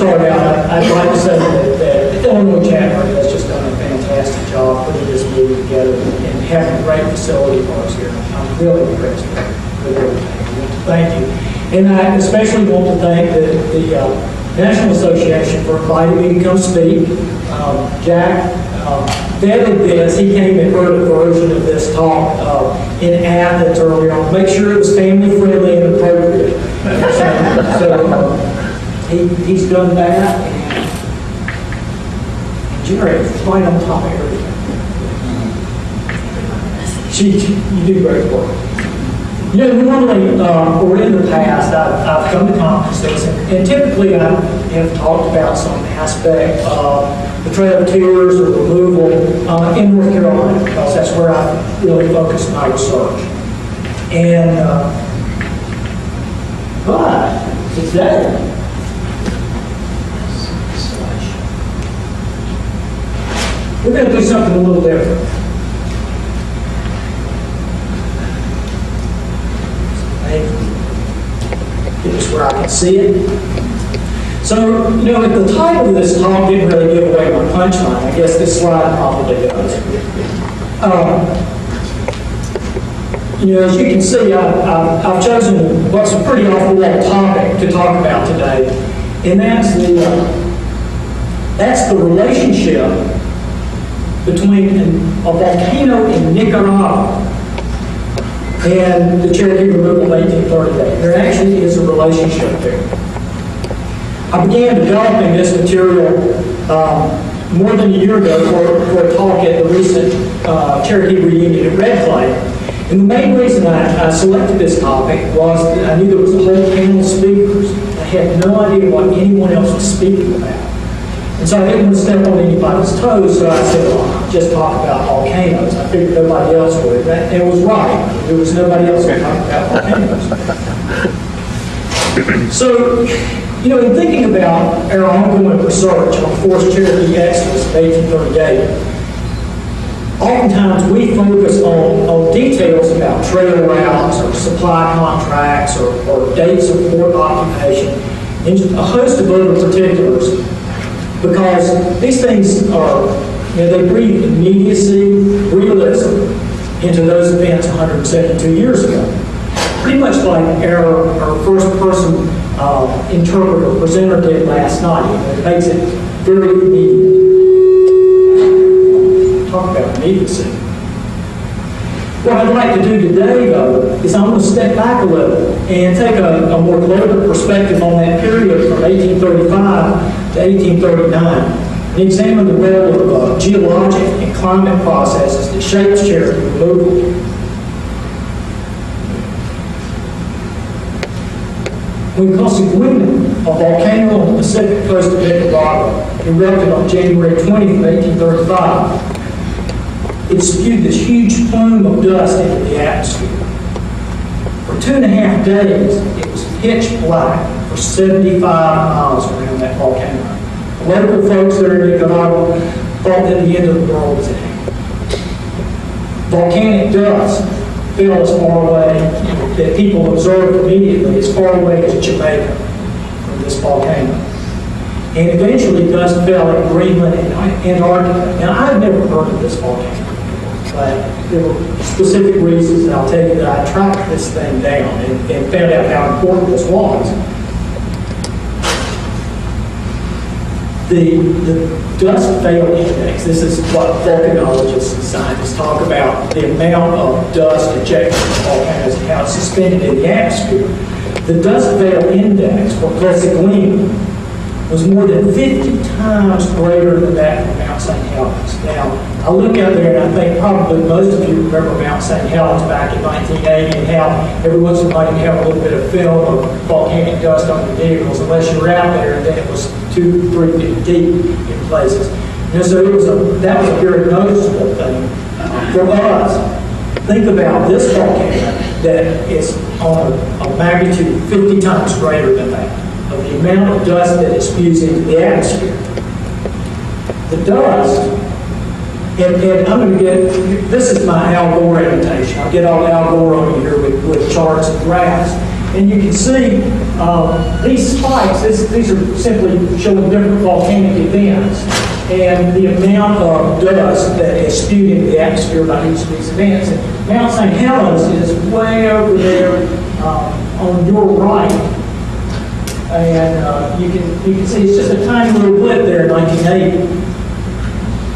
start out, I'd like to say that the Illinois chapter has just done a fantastic job putting this meeting together and having a great facility for us here. I'm really impressed with everything. I want to thank you. And I especially want to thank the National Association for inviting me to come speak. Jack vetted this. He came and heard a version of this talk in Athens earlier on. Make sure it was family friendly and appropriate. So he's done that. And Jerry is right on top of everything. You do great work. You know, normally, or in the past, I've come to conferences, and typically I have talked about some aspect of the Trail of Tears or removal in North Carolina, because that's where I really focused my research. And, but today, we're going to do something a little different. Get this where I can see it. So, you know, the title of this talk didn't really give away my punchline. I guess this slide probably does. You know, as you can see, I've chosen what's a pretty off-the-wall topic to talk about today, and that's the relationship between a volcano in Nicaragua and the Cherokee removal of 1838. There actually is a relationship there. I began developing this material more than a year ago for a talk at the recent Cherokee reunion at Red Clay. And the main reason I selected this topic was that I knew there was a whole panel of speakers. I had no idea what anyone else was speaking about. And so I didn't want to step on anybody's toes, so I said, well, I'll just talk about volcanoes. I figured nobody else would. And it was right. There was nobody else who talked about volcanoes. So, you know, in thinking about our ongoing research on forced Cherokee exodus of 1838, oftentimes we focus on details about trail routes or supply contracts or dates of port occupation and a host of other particulars, because these things are, you know, they breed immediacy, realism into those events 172 years ago. Pretty much like our first-person interpreter, presenter did last night. It makes it very immediate. Talk about immediacy. What I'd like to do today, though, is I'm going to step back a little and take a more global perspective on that period from 1835 to 1839 and examine the role of geologic and climate processes that shapes Cherokee removal. When Sequoyah, a volcano on the Pacific coast of Nicaragua, erupted on January 20th, 1835, it spewed this huge plume of dust into the atmosphere. For 2.5 days, it was pitch black for 75 miles around that volcano. The local folks there in Nicaragua thought that the end of the world was at hand. Volcanic dust fell as far away that people observed immediately as far away as Jamaica from this volcano. And eventually dust fell in Greenland and Antarctica. Now, I've never heard of this volcano, but there were specific reasons, and I'll tell you that I tracked this thing down and found out how important this was. The dust veil index, this is what volcanologists and scientists talk about, the amount of dust ejected from volcanoes and how it's suspended in the atmosphere. The dust veil index for Sequoyah was more than 50 times greater than that for Mount St. Helens. Now, I look out there and I think probably most of you remember Mount St. Helens back in 1980 and how every once in a while you have a little bit of film of volcanic dust on your vehicles, unless you were out there and then it was 2-3 feet deep in places. And so that was a very noticeable thing. For us, think about this volcano that is on a magnitude 50 times greater than that, of the amount of dust that it spews into the atmosphere. The dust, and I'm going to get, this is my Al Gore annotation. I'll get all Al Gore on here with charts and graphs. And you can see these spikes, these are simply showing different volcanic events and the amount of dust that is spewed into the atmosphere by each of these events. And Mount St. Helens is way over there on your right. And you can see it's just a tiny little blip there in 1980.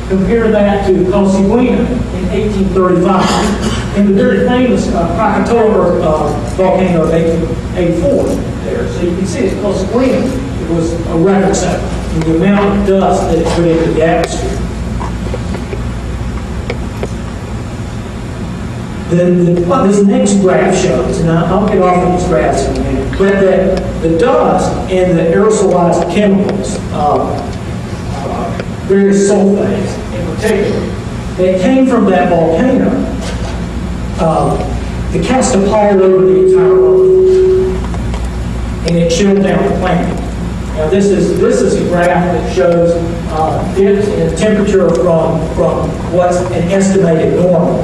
Compare that to Sequoyah in 1835. And the very famous Krakatoa volcano of 1884 there. So you can see it's Sequoyah. It was a record setter in the amount of dust that it put into the atmosphere. What this next graph shows, and I'll get off of these graphs in a minute, but that the dust and the aerosolized chemicals, various sulfates in particular, that came from that volcano, it cast a pall over the entire Earth, and it chilled down the planet. Now this is a graph that shows dips in temperature from what's an estimated normal,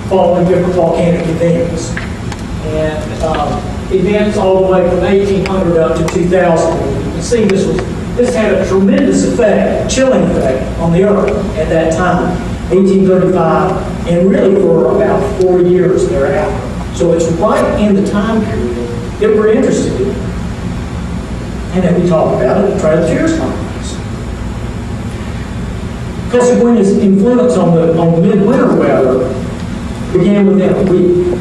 following different volcanic events. And events all the way from 1800 up to 2000. You can see this had a tremendous effect, chilling effect on the Earth at that time, 1835, and really for about 40 years thereafter. So it's right in the time period that we're interested in. And then we talk about it at the Treaty of Cheers conference. Sequoiah's influence on the midwinter weather began within a week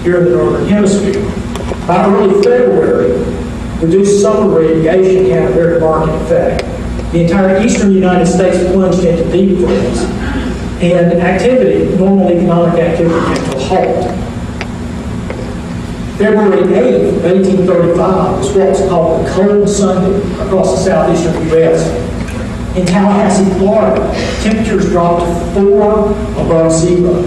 here in the Northern Hemisphere. By early February, reduced summer radiation had a very marked effect. The entire eastern United States plunged into deep freeze, and activity, normal economic activity, came to a halt. February 8th of 1835 was what's called the Cold Sunday across the southeastern U.S. In Tallahassee, Florida, temperatures dropped to 4 above zero.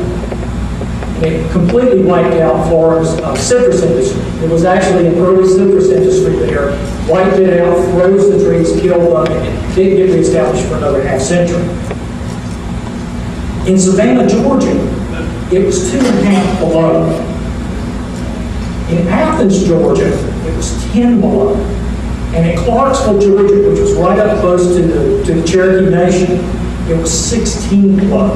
It completely wiped out Florida's citrus industry. It was actually an early citrus industry there. Wiped it out, froze the trees, killed them, and didn't get reestablished for another half century. In Savannah, Georgia, it was 2.5 below. In Athens, Georgia, it was 10 below. And in Clarksville, Georgia, which was right up close to the Cherokee Nation, it was 16 below.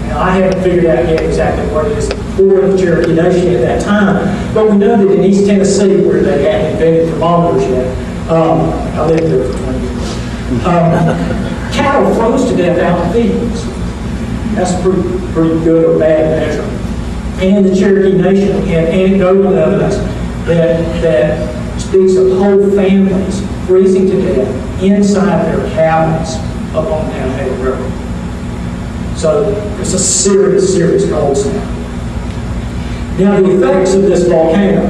Now, I haven't figured out yet exactly what it is for the Cherokee Nation at that time, but we know that in East Tennessee, where they hadn't invented thermometers yet, I lived there for 20 years, cattle froze to death out in fields. That's pretty good or bad measure. And in the Cherokee Nation, we have anecdotal evidence that speaks of whole families freezing to death inside their cabins up on the Manhattan River. So it's a serious, serious cold snap. Now, the effects of this volcano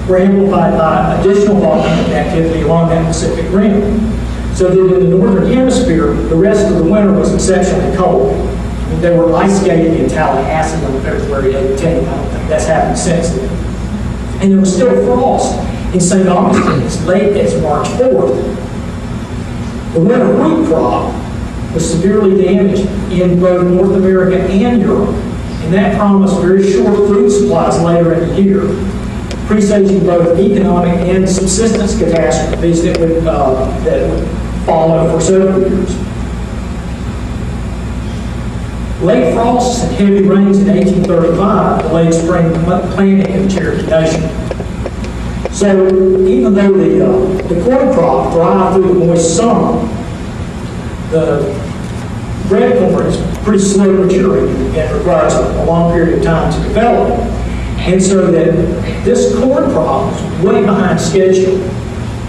were amplified by additional volcanic activity along that Pacific rim. So that in the northern hemisphere, the rest of the winter was exceptionally cold. I mean, they were ice skating in Tallahassee on February 18th. I don't think that's happened since then. And there was still frost in St. Augustine as late as March 4th. The winter wheat crop was severely damaged in both North America and Europe, and that promised very short food supplies later in the year, presaging both economic and subsistence catastrophes that would follow for several years. Late frosts and heavy rains in 1835 delayed spring planting in the Cherokee Nation. So even though the corn crop thrived through the moist summer, the red corn is pretty slow maturing and requires a long period of time to develop. And so that this corn crop was way behind schedule,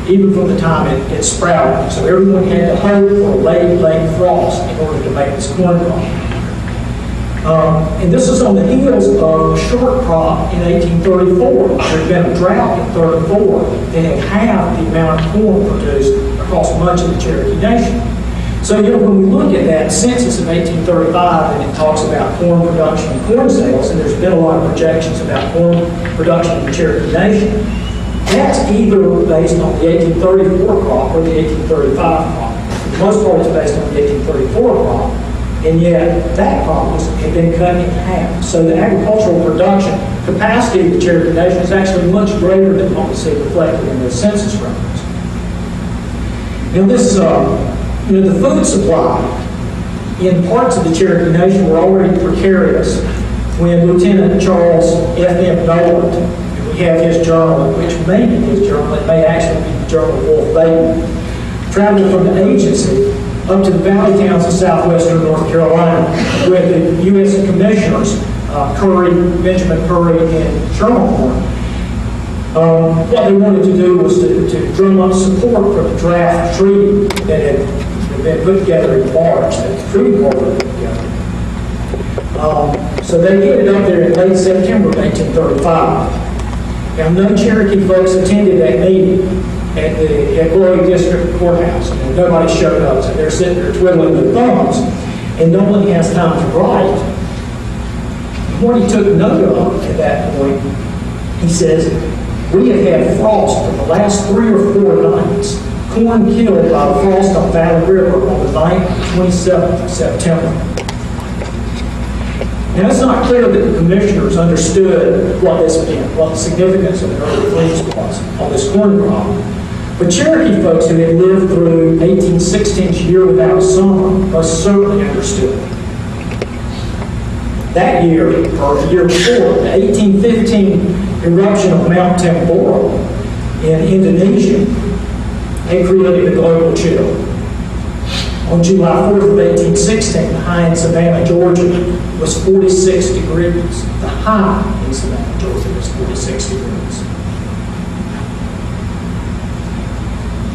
even from the time it sprouted. So everyone had to hope for a late frost in order to make this corn crop. And this is on the heels of a short crop in 1834. There had been a drought in 34 that had halved the amount of corn produced across much of the Cherokee Nation. So, when we look at that census of 1835 and it talks about corn production and corn sales, and there's been a lot of projections about corn production in the Cherokee Nation, that's either based on the 1834 crop or the 1835 crop. For the most part, it's based on the 1834 crop. And yet, that promise had been cut in half. So the agricultural production capacity of the Cherokee Nation is actually much greater than what we see reflected in the census records. The food supply in parts of the Cherokee Nation were already precarious when Lieutenant Charles F.M. Noland, and we have his journal, which may be his journal, it may actually be the journal of Wolf Bateman, traveled from the agency up to the valley towns of southwestern North Carolina with the U.S. commissioners, Benjamin Curry, and Sherman Horn. What they wanted to do was to drum up support for the draft treaty that had been put together in March, that the treaty board put together. So they get it up there in late September of 1835. Now, no Cherokee folks attended that meeting at the Glory District Courthouse. And nobody showed up, so they're sitting there twiddling their thumbs, and nobody has time to write. And what he took note of at that point, he says, we have had frost for the last 3 or 4 nights. Corn killed by the frost on Valley River on the 9th and 27th of September. Now, it's not clear that the commissioners understood what this meant, what the significance of the early freeze was on this corn crop. But Cherokee folks who had lived through 1816's year without a summer most certainly understood. That year, or the year before, the 1815 eruption of Mount Tambora in Indonesia had created the global chill. On July 4th of 1816, the high in Savannah, Georgia, was 46 degrees. The high in Savannah, Georgia, was 46 degrees.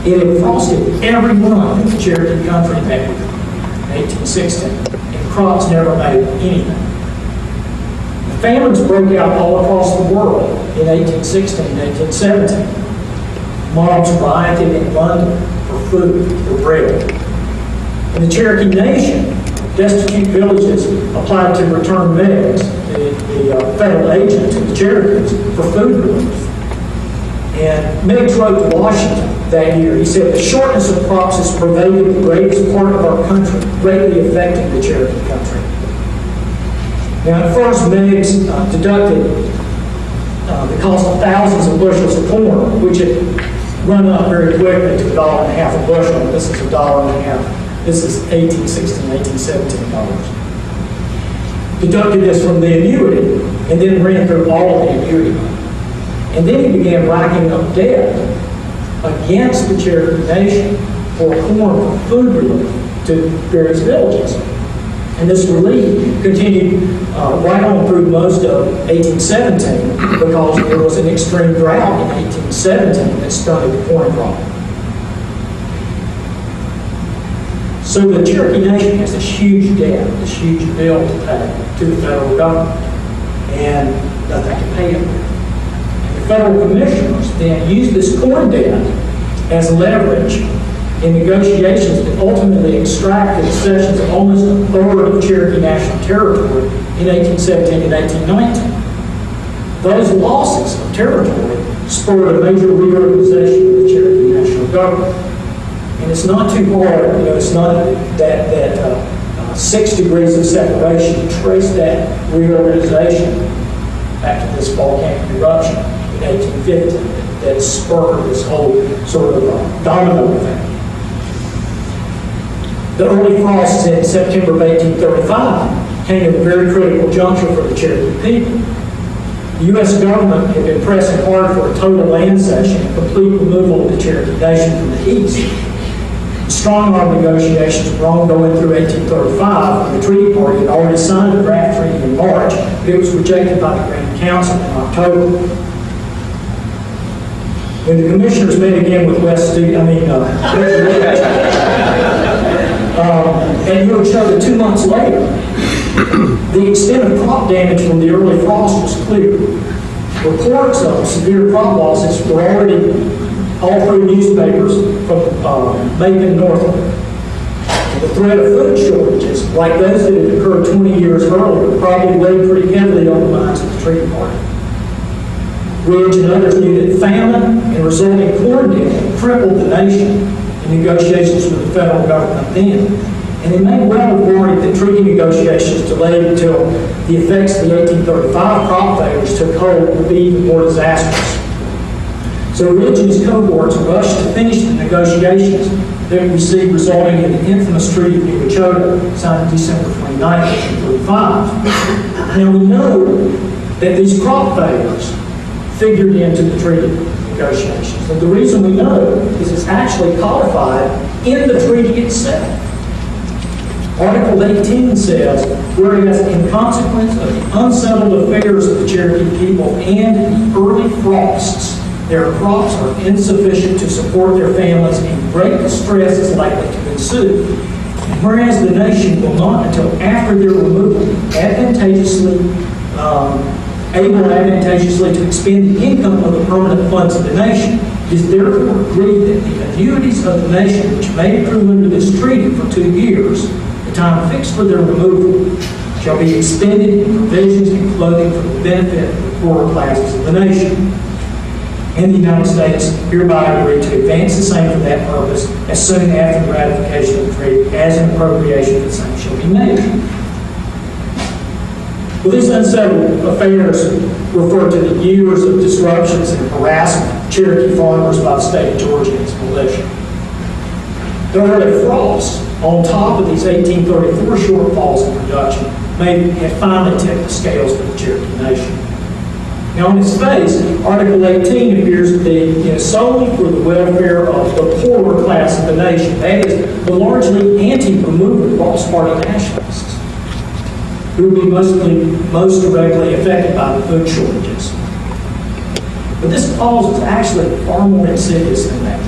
It had frosted every month in the Cherokee country that year, in 1816, and crops never made anything. The famines broke out all across the world in 1816 and 1817. Moms rioted in London for food, for bread. In the Cherokee Nation, destitute villages applied to return Meigs, the federal agent to the Cherokees, for food relief. And Meigs wrote to Washington that year. He said, the shortness of crops has pervaded the greatest part of our country, greatly affecting the Cherokee country. Now, at first, Meigs deducted the cost of thousands of bushels of corn, which had run up very quickly to $1.50 a bushel. This is $1.50. This is 1816, 1817 dollars. Deducted this from the annuity, and then ran through all of the annuity money. And then he began racking up debt against the Cherokee Nation for corn for food relief to various villages. And this relief continued right on through most of 1817 because there was an extreme drought in 1817 that stunted the corn crop. So the Cherokee Nation has this huge debt, this huge bill to pay to the federal government, and nothing to pay it with. And the federal commissioners then used this corn debt as leverage in negotiations that ultimately extracted cessions of almost a third of Cherokee National Territory in 1817 and 1819. Those losses of territory spurred a major reorganization of the Cherokee National Government. And it's not too hard, it's not that 6 degrees of separation to trace that reorganization back to this volcanic eruption in 1850 that spurred this whole sort of domino effect. The early frosts in September of 1835 came at a very critical juncture for the Cherokee people. The U.S. government had been pressing hard for a total land cession and complete removal of the Cherokee Nation from the east. Strong-arm negotiations were ongoing through 1835 when the treaty party had already signed a draft treaty in March, but it was rejected by the Grand Council in October. When the commissioners met again with and you would show that 2 months later, the extent of crop damage from the early frost was clear. Reports of severe crop losses were already all through newspapers from Macon northward. The threat of food shortages, like those that had occurred 20 years earlier, probably weighed pretty heavily on the minds of the treaty party. Ridge and others knew that famine and resulting corn debt crippled the nation in negotiations with the federal government then. And they may well have worried that treaty negotiations delayed until the effects of the 1835 crop failures took hold would be even more disastrous. So Ridge and his cohorts rushed to finish the negotiations that we see resulting in the infamous Treaty of New Echota, signed December 29, 1835. Now we know that these crop failures figured into the treaty negotiations. And the reason we know is it's actually codified in the treaty itself. Article 18 says, whereas in consequence of the unsettled affairs of the Cherokee people and the early frosts, their crops are insufficient to support their families and great distress is likely to ensue. And whereas the nation will not until after their removal able advantageously to expend the income of the permanent funds of the nation, it is therefore agreed that the annuities of the nation which may accrue under this treaty for 2 years, the time fixed for their removal, shall be expended in provisions and clothing for the benefit of the poorer classes of the nation. And the United States hereby agree to advance the same for that purpose as soon after the ratification of the treaty as an appropriation of the same shall be made. Well, these unsettled affairs refer to the years of disruptions and harassment of Cherokee farmers by the state of Georgia and its militia. The early frosts, on top of these 1834 shortfalls in production, may have finally tipped the scales for the Cherokee nation. Now, on its face, Article 18 appears to be solely for the welfare of the poorer class of the nation, that is, the largely anti-removal Ross Party nationalists, who would be most directly affected by the food shortages. But this clause is actually far more insidious than that.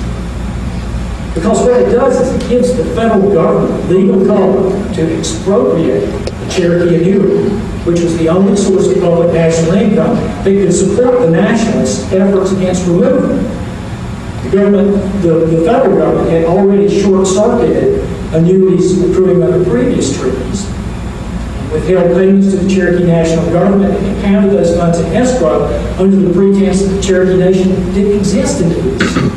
Because what it does is it gives the federal government legal cover to expropriate the Cherokee annuity, which was the only source of public national income that could support the nationalists' efforts against removal. The federal government had already short-circuited annuities accruing under previous treaties, withheld payments to the Cherokee national government, and accounted those funds in escrow under the pretense that the Cherokee nation didn't exist in annuities.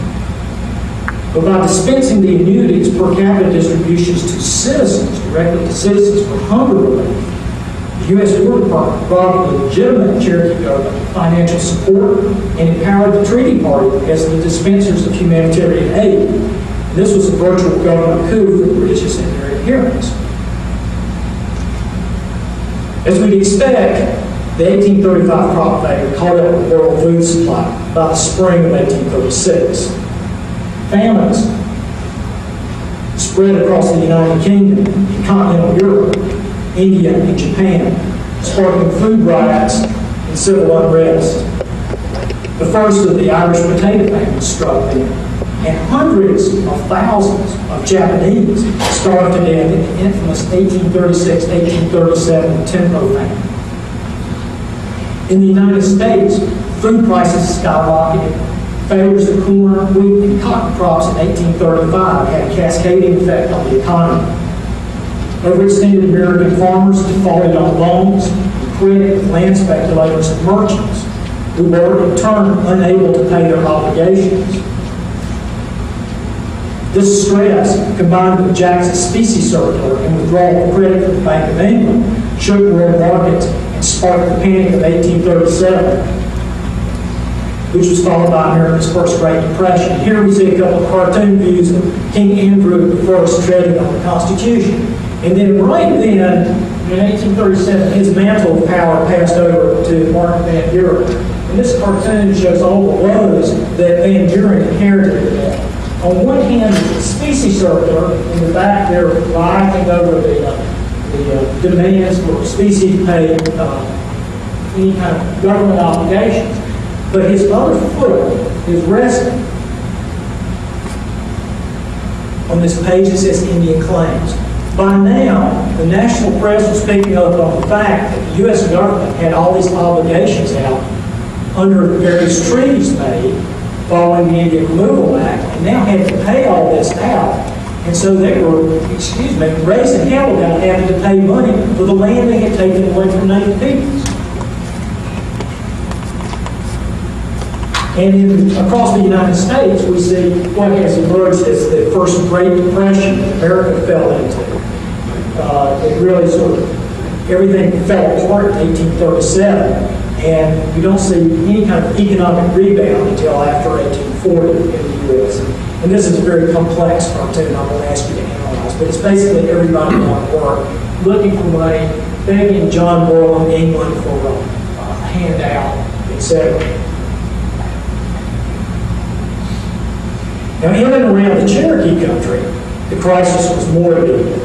But by dispensing the annuities, per capita distributions to citizens, directly to citizens for hunger relief, the U.S. War Department provided the legitimate Cherokee government with financial support and empowered the treaty party as the dispensers of humanitarian aid. And this was a virtual government coup for the richest and their adherents. As we'd expect, the 1835 crop failure caught up with world food supply by the spring of 1836. Famines spread across the United Kingdom, continental Europe, India, and Japan, sparking food riots and civil unrest. The first of the Irish potato famine struck then, and hundreds of thousands of Japanese starved to death in the infamous 1836-1837 Tempo famine. In the United States, food prices skyrocketed. Failures of corn, wheat, and cotton crops in 1835 had a cascading effect on the economy. Overextended American farmers defaulted on loans and credit with land speculators and merchants, who were in turn unable to pay their obligations. This stress, combined with Jackson's specie circular and withdrawal of credit from the Bank of England, shook world markets and sparked the panic of 1837, which was followed by America's first Great Depression. Here we see a couple of cartoon views of King Andrew I treading on the Constitution. And then right then, in 1837, his mantle of power passed over to Martin Van Buren. And this cartoon shows all the woes that Van Buren inherited. On one hand, the specie circular, in the back there, writhing over the demands for specie to pay any kind of government obligations. But his other foot is resting on this page that says Indian claims. By now, the national press was picking up on the fact that the U.S. government had all these obligations out under the various treaties made following the Indian Removal Act, and now had to pay all this out. And so they were, raising hell about having to pay money for the land they had taken away from Native peoples. And across the United States, we see what has emerged as the first Great Depression that America fell into. it really sort of, everything fell apart in 1837, and you don't see any kind of economic rebound until after 1840 in the U.S. And this is a very complex cartoon I won't ask you to analyze, but it's basically everybody on work, looking for money, begging John Bull in England for a handout, etc. Now, in and around the Cherokee country, the crisis was more immediate.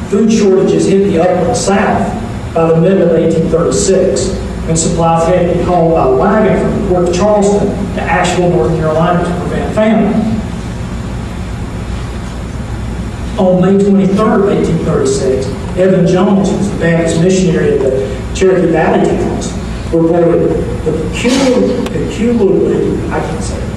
Food shortages hit the upland South by the middle of 1836, when supplies had to be hauled by wagon from the port of Charleston to Asheville, North Carolina to prevent famine. On May 23, 1836, Evan Jones, who was the Baptist missionary of the Cherokee Valley towns, reported the peculiarly, I can't say it,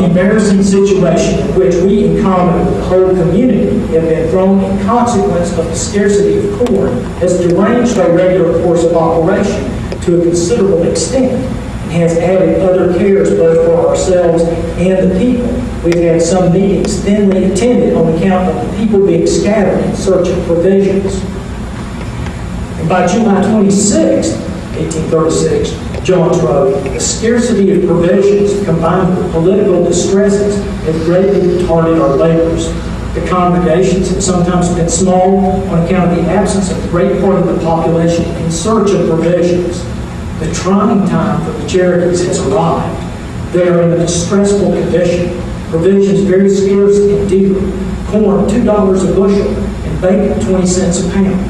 embarrassing situation in which we, in common with the whole community, have been thrown in consequence of the scarcity of corn, has deranged our regular course of operation to a considerable extent, and has added other cares both for ourselves and the people. We've had some meetings thinly attended on account of the people being scattered in search of provisions. And by July 26, 1836, Jones wrote, the scarcity of provisions combined with political distresses have greatly retarded our labors. The congregations have sometimes been small on account of the absence of a great part of the population in search of provisions. The trying time for the Cherokees has arrived. They are in a distressful condition. Provisions very scarce and dear. Corn $2 a bushel and bacon 20 cents a pound.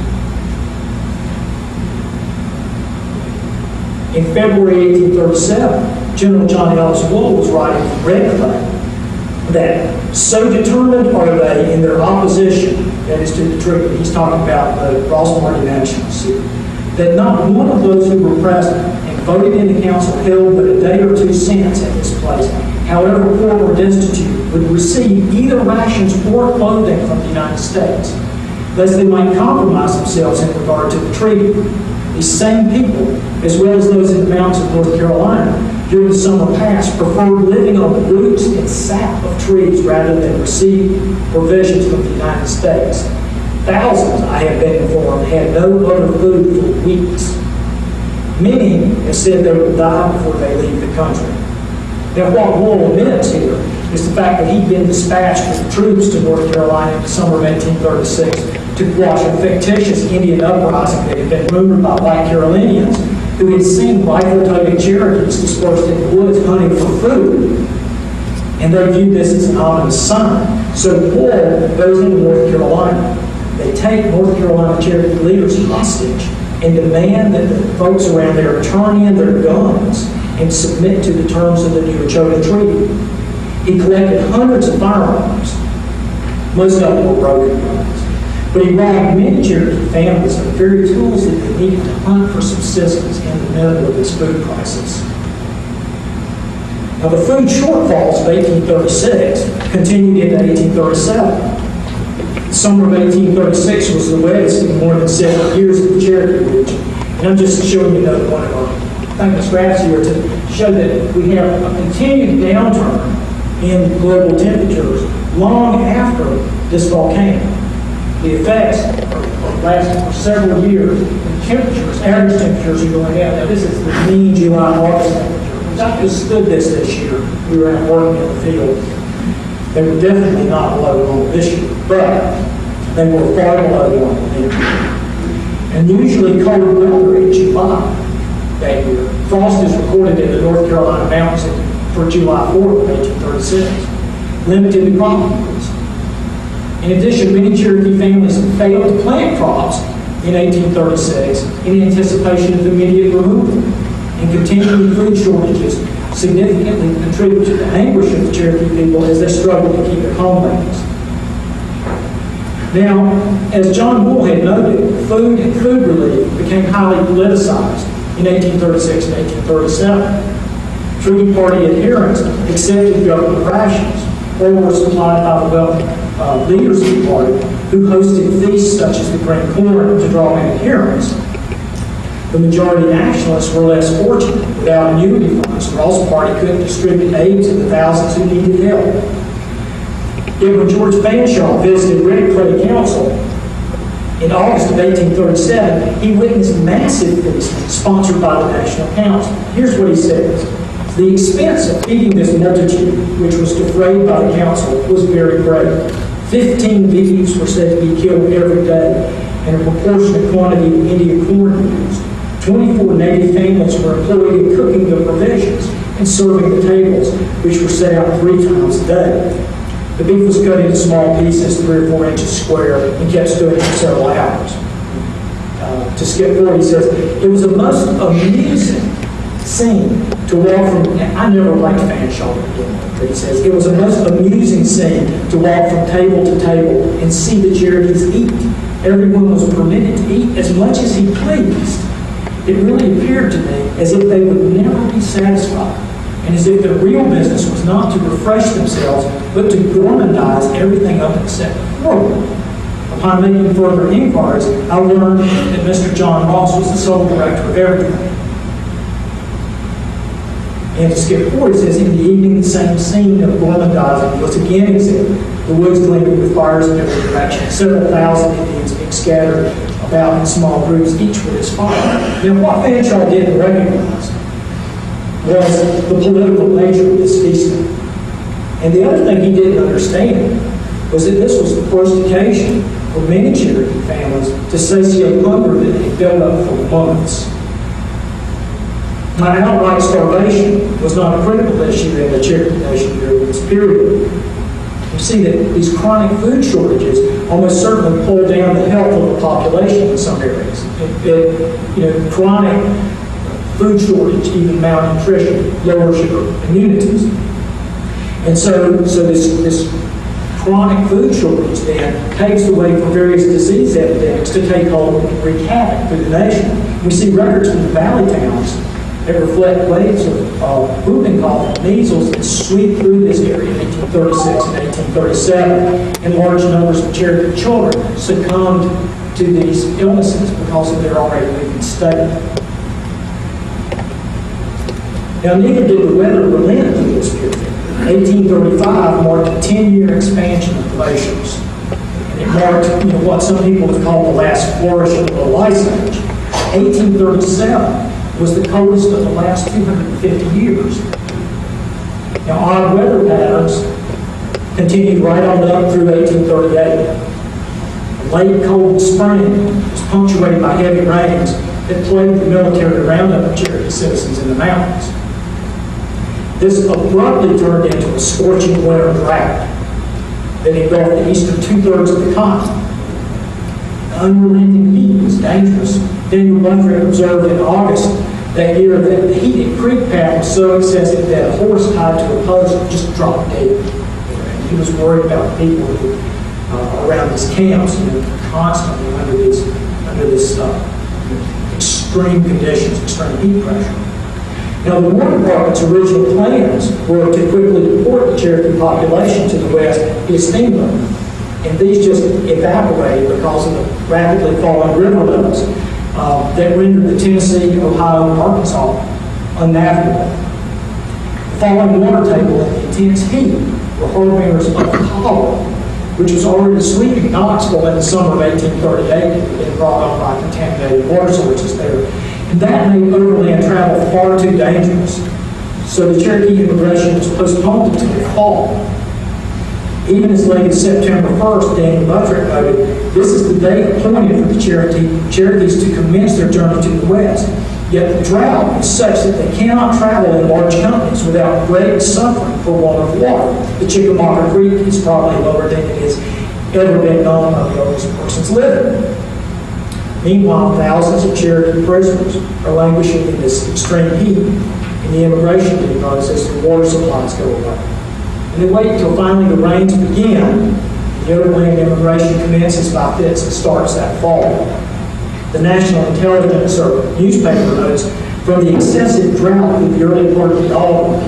In February 1837, General John Ellis Wool was writing from Red Clay that so determined are they in their opposition, that is to the treaty, he's talking about the Ross Martin Nationals here, that not one of those who were present and voted in the council held but a day or 2 cents at this place, however poor or destitute, would receive either rations or clothing from the United States, lest they might compromise themselves in regard to the treaty. These same people, as well as those in the mountains of North Carolina, during the summer past, preferred living on the roots and sap of trees rather than receive provisions from the United States. Thousands, I have been informed, had no other food for weeks. Many have said they will die before they leave the country. Now, what Wool omits here is the fact that he'd been dispatched with troops to North Carolina in the summer of 1836 to quash a fictitious Indian uprising that had been rumored by white Carolinians who had seen rifle-toting Cherokees dispersed in the woods hunting for food. And they viewed this as an ominous sign. So Wool goes into North Carolina. They take North Carolina Cherokee leaders hostage and demand that the folks around there turn in their guns and submit to the terms of the New Echota Treaty. He collected hundreds of firearms. Most of them were broken guns. But he robbed many Cherokee families of the very tools that they needed to hunt for subsistence in the middle of this food crisis. Now, the food shortfalls of 1836 continued into 1837. The summer of 1836 was the wettest in more than 7 years in the Cherokee region. And I'm just showing you another one of our famous graphs here to show that we have a continued downturn in global temperatures long after this volcano. The effects are lasting for several years, and temperatures, average temperatures are going down. Now, this is the mean July-August temperature. Which I just stood this year. We were out working in the field. They were definitely not below normal this year, but they were far below normal. And usually colder weather in July that year. Frost is recorded in the North Carolina mountains for July 4th of 1836. Limited the crop yields. In addition, many Cherokee families failed to plant crops in 1836 in anticipation of immediate removal, and continuing food shortages significantly contributed to the anguish of the Cherokee people as they struggled to keep their homelands. Now, as John Bull had noted, food and food relief became highly politicized in 1836 and 1837. Treaty Party adherents accepted government rations or were supplied by the wealthy leaders of the party who hosted feasts such as the Grand Corn to draw in adherents. The majority nationalists were less fortunate. Without annuity funds, the Ross Party couldn't distribute aid to the thousands who needed help. Yet when George Fanshawe visited Red Clay Council In August of 1837, he witnessed massive feasting sponsored by the National Council. Here's what he says. The expense of feeding this multitude, which was defrayed by the council, was very great. 15 beeves were said to be killed every day, and a proportionate quantity of Indian corn used. 24 native families were employed in cooking the provisions and serving the tables, which were set out 3 times a day. The beef was cut into small pieces, 3 or 4 inches square, and kept stewing for several hours. To skip forward, he says, it was a most amusing scene to walk from, I never liked fan shawling again, but he says, it was a most amusing scene to walk from table to table and see the Cherokees eat. Everyone was permitted to eat as much as he pleased. It really appeared to me as if they would never be satisfied, and as if their real business was not to refresh themselves, but to gourmandize everything up except forward. Upon making further inquiries, I learned that Mr. John Ross was the sole director of everything. And to skip forward, it says, in the evening, the same scene of gormandizing was again exhibited. The woods gleaming with fires in every direction, several thousand Indians being scattered about in small groups, each with his fire. Now, what Fanshawe didn't recognize was the political nature of this feasting. And the other thing he didn't understand was that this was the first occasion for many Cherokee families to satiate hunger that had built up for months. Now, outright starvation was not a critical issue in the Cherokee Nation during this period. You see that these chronic food shortages almost certainly pulled down the health of the population in some areas. Chronic food shortage, even malnutrition, lowers your immunities. And so this chronic food shortage then paves the way for various disease epidemics to take hold and wreak havoc through the nation. We see records from the valley towns that reflect waves of whooping cough and measles that sweep through this area in 1836 and 1837, and large numbers of Cherokee children succumbed to these illnesses because of their already weakened state. Now, neither did the weather relent through this period. 1835 marked a 10-year expansion of glaciers. And it marked what some people have called the last flourish of the Ice Age. 1837 was the coldest of the last 250 years. Now, odd weather patterns continued right on up through 1838. A late cold spring was punctuated by heavy rains that plagued the military roundup of Cherokee citizens in the mountains. This abruptly turned into a scorching winter drought that engulfed the eastern 2/3 of the continent. The unrelenting heat was dangerous. Daniel Buttrick observed in August that year that the heat at Creek Path was so excessive that a horse tied to a post would just drop dead. And he was worried about people who around these camps, constantly under this extreme conditions, extreme heat pressure. Now, the War Department's original plans were to quickly deport the Cherokee population to the west via steamboat, and these just evaporated because of the rapidly falling river levels that rendered the Tennessee, Ohio, and Arkansas unnavigable. The falling water table and the intense heat were harbingers of cholera, which was already sweeping Knoxville in the summer of 1838 and had been brought on by contaminated water sources there. And that made overland travel far too dangerous. So the Cherokee immigration was postponed until the fall. Even as late as September 1st, Daniel Buttrick noted, this is the date appointed for the Cherokees to commence their journey to the west. Yet the drought is such that they cannot travel in large companies without great suffering for want of water. The Chickamauga Creek is probably lower than it has ever been known by the oldest persons living. Meanwhile, thousands of Cherokee prisoners are languishing in this extreme heat in the immigration depots as the water supplies go away. And they wait until finally the rains begin. The overland immigration commences by fits and starts that fall. The National Intelligence Service newspaper notes, from the excessive drought in the early part of the autumn,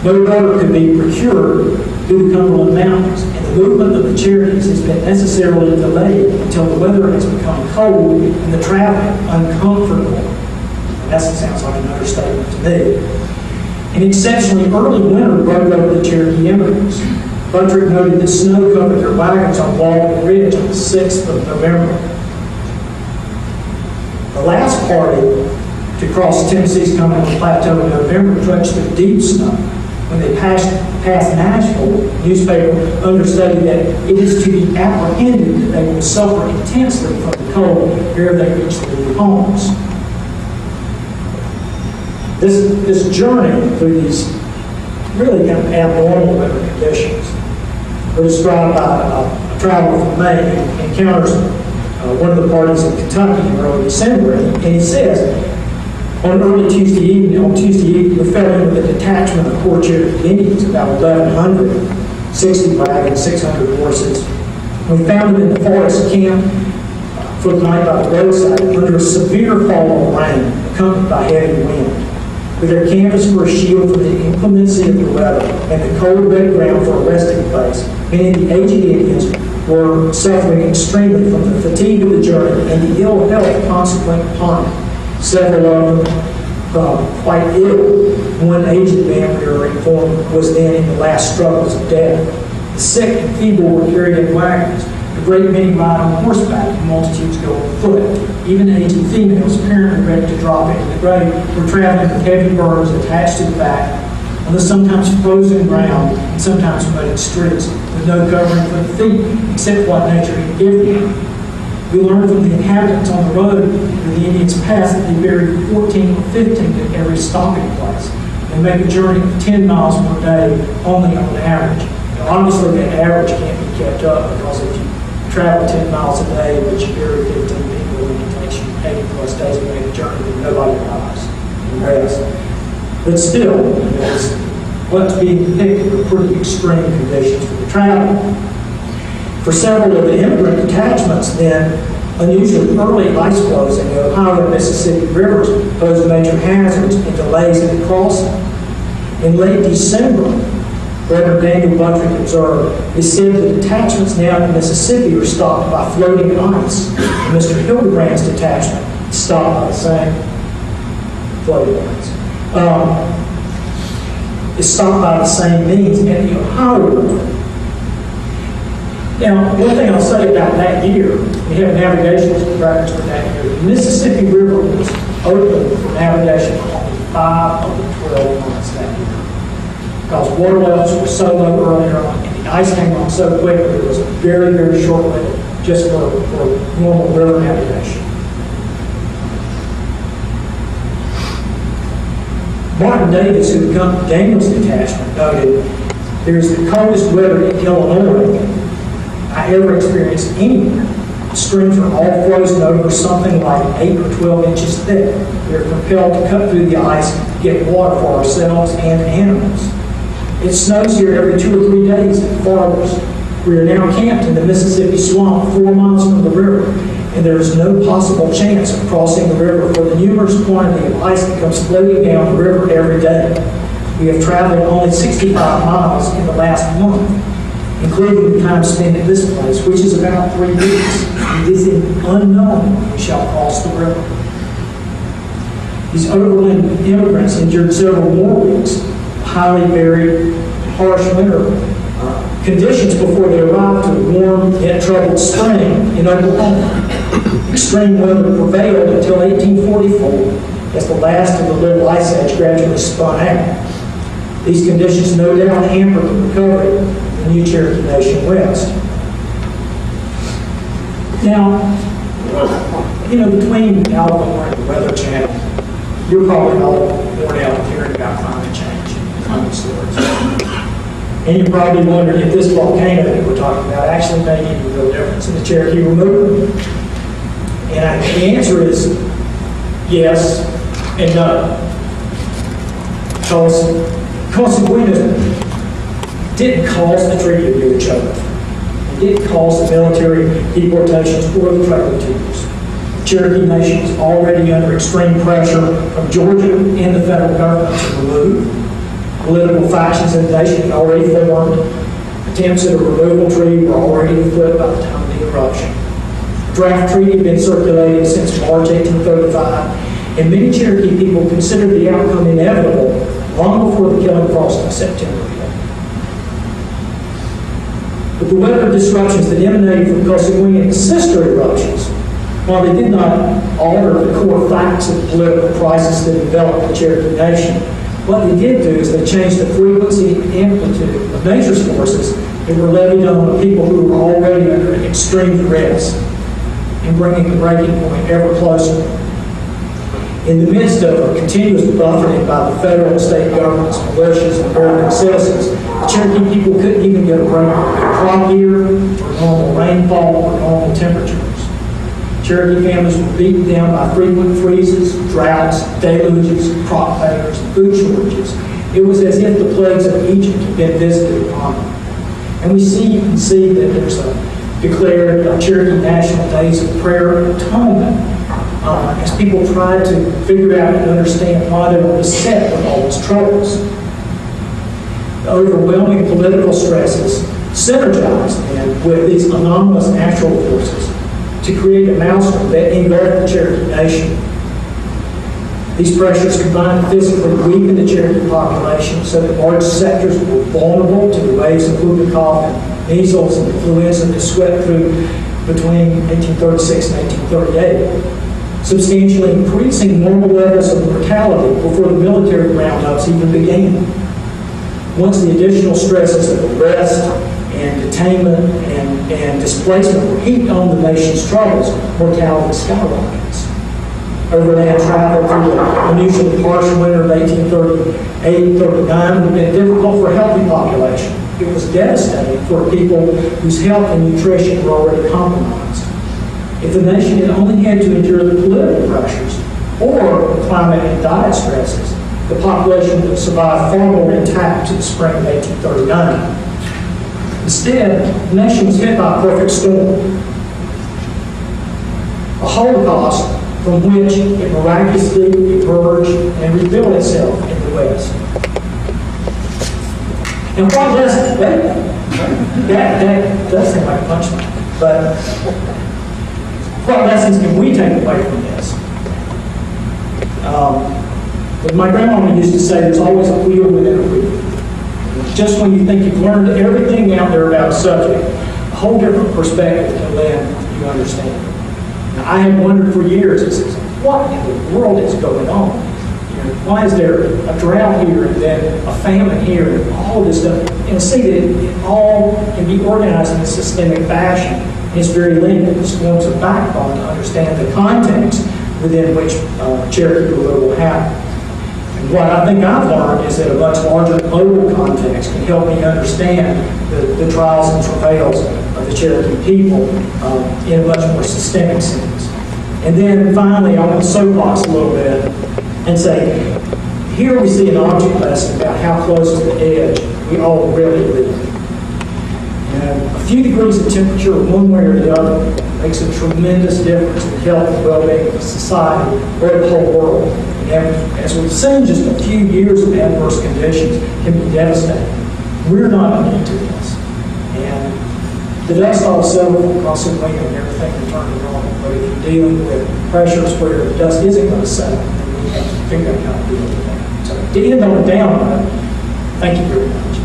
no water could be procured through the Cumberland Mountains, and the movement of the Cherokees has been necessarily delayed until the weather has become cold and the traveling uncomfortable. And that sounds like an understatement to me. An exceptionally early winter broke over the Cherokee immigrants. Buttrick noted that snow covered their wagons on Walden Ridge on the 6th of November. The last party to cross Tennessee's Continental Plateau in November trudged through deep snow. When they passed Nashville, the newspaper understated that it is to be apprehended that they will suffer intensely from the cold ere they reach their new homes. This journey through these really kind of abnormal weather conditions were described by a traveler from Maine who encounters one of the parties in Kentucky in early December, and he says, on Tuesday evening, we fell in with a detachment of poor Cherokee Indians, about 1,100, 60 wagons, 600 horses. We found them in the forest camp for the night by the roadside under a severe fall of rain, accompanied by heavy wind. With their canvas for a shield from the inclemency of the weather and the cold red ground for a resting place, many of the aged Indians were suffering extremely from the fatigue of the journey and the ill health consequent upon it. Several of them quite ill. One aged man, we were informed, was then in the last struggles of death. The sick and feeble were carried in wagons. A great many ride on horseback, and multitudes go on foot. Even aged females, apparently ready to drop into the grave, were traveling with heavy burdens attached to the back on the sometimes frozen ground and sometimes muddy streets, with no covering for the feet except what nature had given them. We learned from the inhabitants on the road where the Indians passed that they buried 14 or 15 at every stopping place. They make a journey of 10 miles per day only on average. Now, obviously, that average can't be kept up because if you travel 10 miles a day but you bury 15 people and it takes you 80 plus days to make the journey, then nobody dies and rest. But still, what's being depicted are pretty extreme conditions for the traveler. For several of the immigrant detachments, then, unusually early ice flows in the Ohio and Mississippi rivers posed major hazards and delays in the crossing. In late December, Reverend Daniel Buttrick observed, it said the detachments now in Mississippi are stopped by floating ice, and Mr. Hildebrand's detachment is stopped by the same floating ice. Is stopped by the same means at the Ohio River. Now, one thing I'll say about that year, we have navigation records for that year. The Mississippi River was open for navigation for only 5 of the 12 months that year. Because water levels were so low earlier on, and the ice came on so quickly, it was a very, very short window just for normal river navigation. Martin Davis, who accompanied Daniel's detachment, noted, "There's the coldest weather in Illinois I ever experienced anywhere. The streams are all frozen over something like 8 or 12 inches thick. We are compelled to cut through the ice to get water for ourselves and animals. It snows here every 2 or 3 days at the farthest. We are now camped in the Mississippi swamp 4 miles from the river, and there is no possible chance of crossing the river for the numerous quantity of ice that comes floating down the river every day. We have traveled only 65 miles in the last month, including the time spent at this place, which is about 3 weeks. It is unknown when we shall cross the river." These overland immigrants endured several more weeks of highly varied, harsh winter conditions before they arrived to a warm yet troubled spring in Oklahoma. Extreme weather prevailed until 1844, as the last of the Little Ice Age gradually spun out. These conditions no doubt hampered the recovery of the new Cherokee Nation West. Now, between Alabama and the Weather Channel, you're probably all worn out of hearing about climate change and climate stories. And you're probably wondering if this volcano that we're talking about actually made any real difference in the Cherokee removal. And the answer is yes and no. Because Sequoyah didn't cause the Treaty of New Echota. It didn't cause the military deportations or the trade tours. The Cherokee Nation was already under extreme pressure from Georgia and the federal government to remove. Political factions in the nation had already formed. Attempts at a removal treaty were already afoot by the time of the eruption. The draft treaty had been circulating since March 1835, and many Cherokee people considered the outcome inevitable long before the Killing Frost in September. The weather disruptions that emanated from Sequoyah sister eruptions, while they did not alter the core facts of the political crisis that enveloped the Cherokee Nation, what they did do is they changed the frequency and amplitude of nature's forces that were levied on the people who were already under extreme duress and bringing the breaking point ever closer. In the midst of a continuous buffeting by the federal and state governments, militias, and American citizens, the Cherokee people couldn't even get a break from their crop year, or normal rainfall, or normal temperatures. Cherokee families were beaten down by frequent freezes, droughts, deluges, crop failures, and food shortages. It was as if the plagues of Egypt had been visited upon them. And you can see that there's a declared Cherokee National Days of Prayer and Atonement as people tried to figure out and understand why they were beset with all these troubles. The overwhelming political stresses synergized then with these anomalous natural forces to create a maelstrom that engulfed the Cherokee Nation. These pressures combined to physically weaken the Cherokee population so that large sectors were vulnerable to the waves of whooping cough and measles and influenza that swept through between 1836 and 1838, substantially increasing normal levels of mortality before the military roundups even began. Once the additional stresses of arrest and detainment and displacement were heaped on the nation's troubles, mortality skyrockets. Overland travel through the unusually harsh winter of 1838-39 would have been difficult for a healthy population. It was devastating for people whose health and nutrition were already compromised. If the nation had only had to endure the political pressures or the climate and diet stresses, the population would survive far more intact to the spring of 1839. Instead, the nation was hit by a perfect storm. A Holocaust from which it miraculously emerged and rebuilt itself in the West. And what lessons? That does seem like a punchline. But what lessons can we take away from this? But my grandmama used to say there's always a wheel within a wheel. Just when you think you've learned everything out there about a subject, a whole different perspective can lend you understand. Now, I had wondered for years, what in the world is going on? Why is there a drought here and then a famine here and all of this stuff? And see that it all can be organized in a systemic fashion. And it's very linked. It forms a backbone to understand the context within which Cherokee will happen. And what I think I've learned is that a much larger global context can help me understand the trials and travails of the Cherokee people in a much more systemic sense. And then finally, I want to soapbox a little bit and say, here we see an object lesson about how close to the edge we all really live. A few degrees of temperature one way or the other makes a tremendous difference in the health and well-being of society or the whole world. And as we've seen, just a few years of adverse conditions can be devastating. We're not immune to this. And the dust all settled across the wind and everything returned to normal. But if you're dealing with pressures where the dust isn't going to settle, then we have to figure out how to deal with that. So to end on a down note, thank you very much.